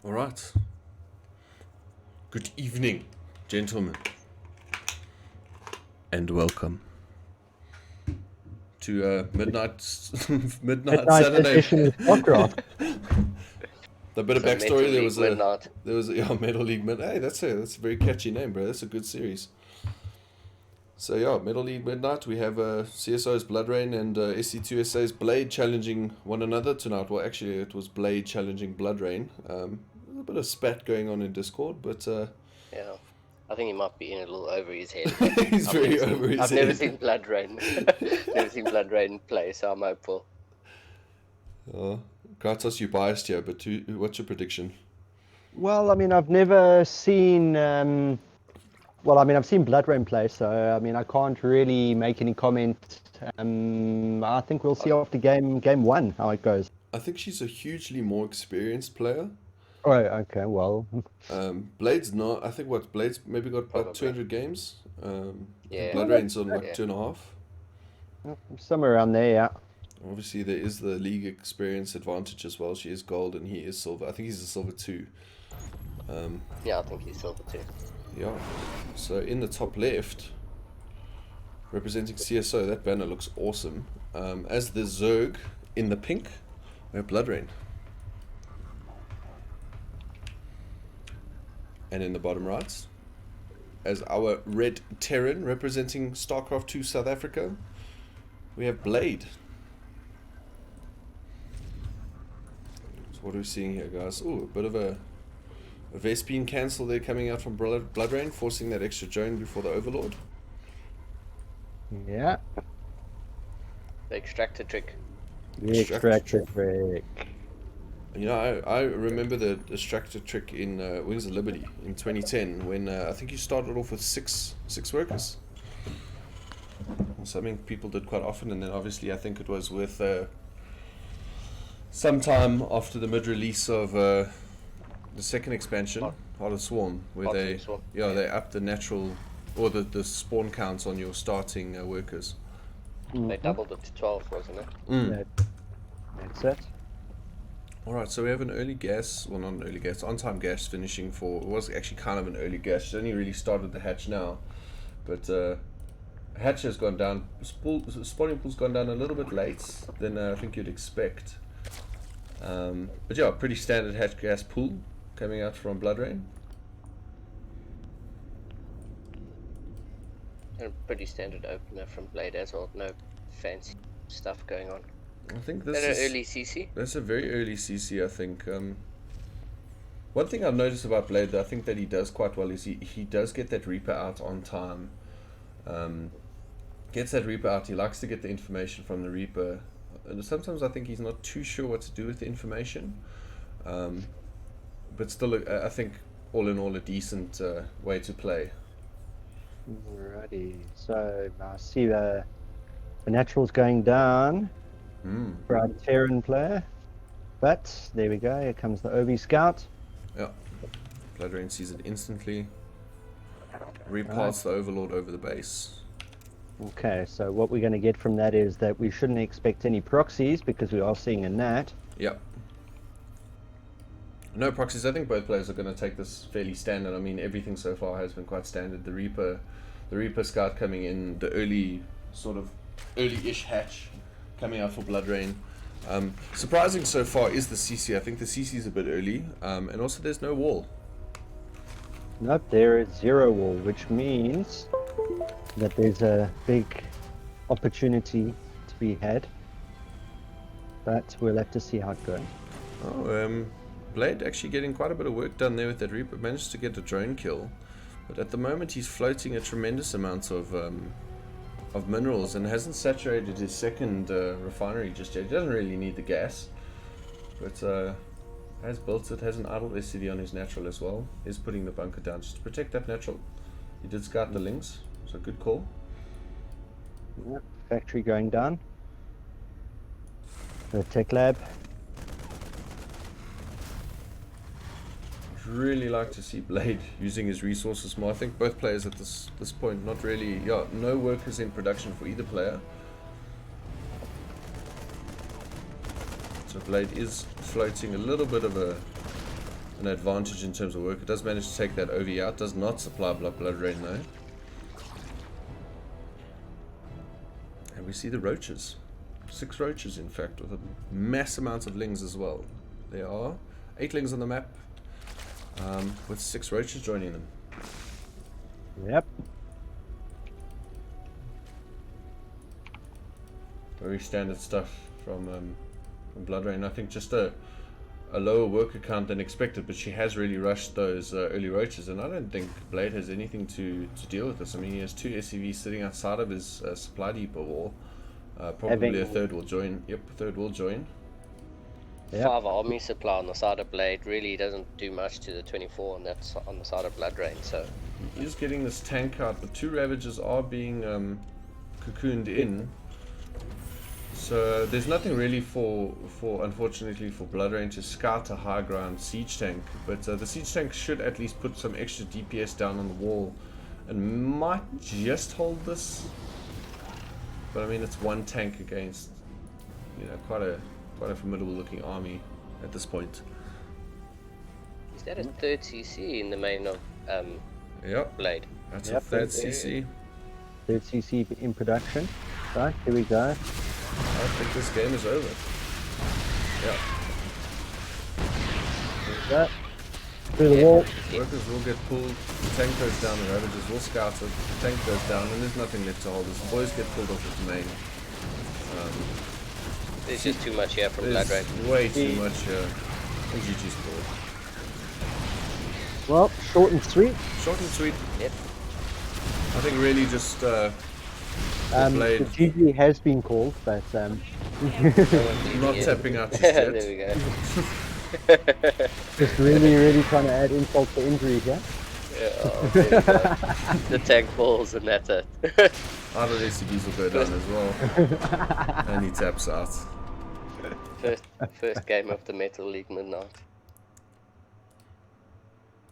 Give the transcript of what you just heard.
All right. Good evening, gentlemen, and welcome to midnight midnight Midnight Saturday. edition of Starcraft. A bit of So Metal backstory. League Midnight. There was a Metal League Mid. Hey, that's a very catchy name, bro. That's a good series. So yeah, Metal League Midnight. We have CSO's Bloodrayne and SC2SA's Blayid challenging one another tonight. Well, actually, it was Blayid challenging Bloodrayne. A bit of spat going on in Discord, but Yeah. I think he might be in a little over his head. he's very over his I've head. never seen Bloodrayne. Never seen Bloodrayne play, so I'm hopeful. Kratos, you biased here, but what's your prediction? Well, I mean, I've never seen. I've seen Bloodrayne play, so I mean, I can't really make any comment. I think we'll see after game one how it goes. I think she's a hugely more experienced player. Oh, okay. Well, Blade's not. I think Blade's maybe got about Probably. 200 games. Yeah. Bloodrayne's on like Yeah. 2.5. somewhere around there, yeah. Obviously, there is the league experience advantage as well. She is gold and he is silver. I think he's a silver too. Yeah, I think he's silver too. Yeah. So in the top left, representing CSO, that banner looks awesome. As the Zerg in the pink, we have Bloodrayne. And in the bottom right, as our red Terran representing Starcraft2 South Africa, we have Blayid. So what are we seeing here, guys? Oh, a bit of a Vespine cancel there coming out from Bloodrayne, forcing that extra drone before the Overlord. Yeah. The extractor trick. The extractor trick. You know, I remember the extractor trick in Wings of Liberty in 2010 when I think you started off with six workers. Something people did quite often, and then obviously I think it was with sometime after the mid-release of the second expansion, Heart of Swarm, where they upped the natural or the spawn counts on your starting workers. They doubled it to 12, wasn't it? That's it. Alright, so we have an early gas, well not an early gas, on-time gas finishing for, it was actually kind of an early gas, she only really started the hatch now, but hatch has gone down, spawning pool's gone down a little bit late than I think you'd expect, but yeah, pretty standard hatch gas pool coming out from Bloodrayne. And a pretty standard opener from Blayid as well. No fancy stuff going on. I think Is that an early CC? That's a very early CC, I think. One thing I've noticed about Blayid that I think that he does quite well is he does get that Reaper out on time. Gets that Reaper out, he likes to get the information from the Reaper. And sometimes I think he's not too sure what to do with the information. But still, I think all in all a decent way to play. Alrighty. So I see the naturals going down for our Terran player. But there we go. Here comes the OV Scout. Yeah. Bloodrayne sees it instantly. Repass the Overlord over the base. Okay, so what we're going to get from that is that we shouldn't expect any proxies because we are seeing a nat. Yep. No proxies. I think both players are going to take this fairly standard. I mean, everything so far has been quite standard. The Reaper Scout coming in, the early-ish hatch coming out for Bloodrayne. Surprising so far is the CC. I think the CC is a bit early, and also there's no wall. Nope, there is zero wall, which means that there's a big opportunity to be had. But we'll have to see how it goes. Oh, Blayid actually getting quite a bit of work done there with that Reaper. Managed to get a drone kill, but at the moment he's floating a tremendous amount of minerals and hasn't saturated his second refinery just yet. He doesn't really need the gas, but has built it, has an idle SCV on his natural as well. Is putting the bunker down just to protect that natural. He did scout the links, so good call. Yep, factory going down. The tech lab. Really like to see Blayid using his resources more. I think both players at this point not really, no workers in production for either player. So Blayid is floating a little bit of a an advantage in terms of work. It does manage to take that OV out. Does not supply Bloodrayne though. And we see the roaches. 6 roaches in fact, with a mass amount of lings as well. There are 8 lings on the map, with 6 roaches joining them. Yep. Very standard stuff from Bloodrayne. I think just a lower worker count than expected, but she has really rushed those early roaches, and I don't think Blayid has anything to deal with this. I mean, he has 2 SCVs sitting outside of his supply depot wall. Probably a third will join. Yep, a third will join. Yep. 5 army supply on the side of Blayid really doesn't do much to the 24 on that on the side of Bloodrayne. So He's getting this tank out, but 2 Ravagers are being cocooned in. So there's nothing really for unfortunately for Bloodrayne to scout a high ground siege tank, but the siege tank should at least put some extra DPS down on the wall and might just hold this. But I mean, it's 1 tank against, you know, quite a formidable looking army at this point. is that a 3rd CC in the main of Yep, Blayid? that's Yep, a 3rd CC. 3rd CC in production. Right, here we go. I think this game is over. Yeah. There we go. Through the wall. Workers will get pulled, the tank goes down, the Ravagers will scout it, the tank goes down, and there's nothing left to hold us. The boys get pulled off with the main. There's just too much here from Bloodrayne. There's way too much here. And GG's board. Well, short and sweet. Short and sweet. Yep. I think really just The Blayid GG has been called, but not tapping out just yet. There we go. just really trying to add insult to injury here. Yeah, oh, there we go. The tank falls and that's it. Either the SCVs will go down as well. And he taps out. First game of the Metal League Midnight.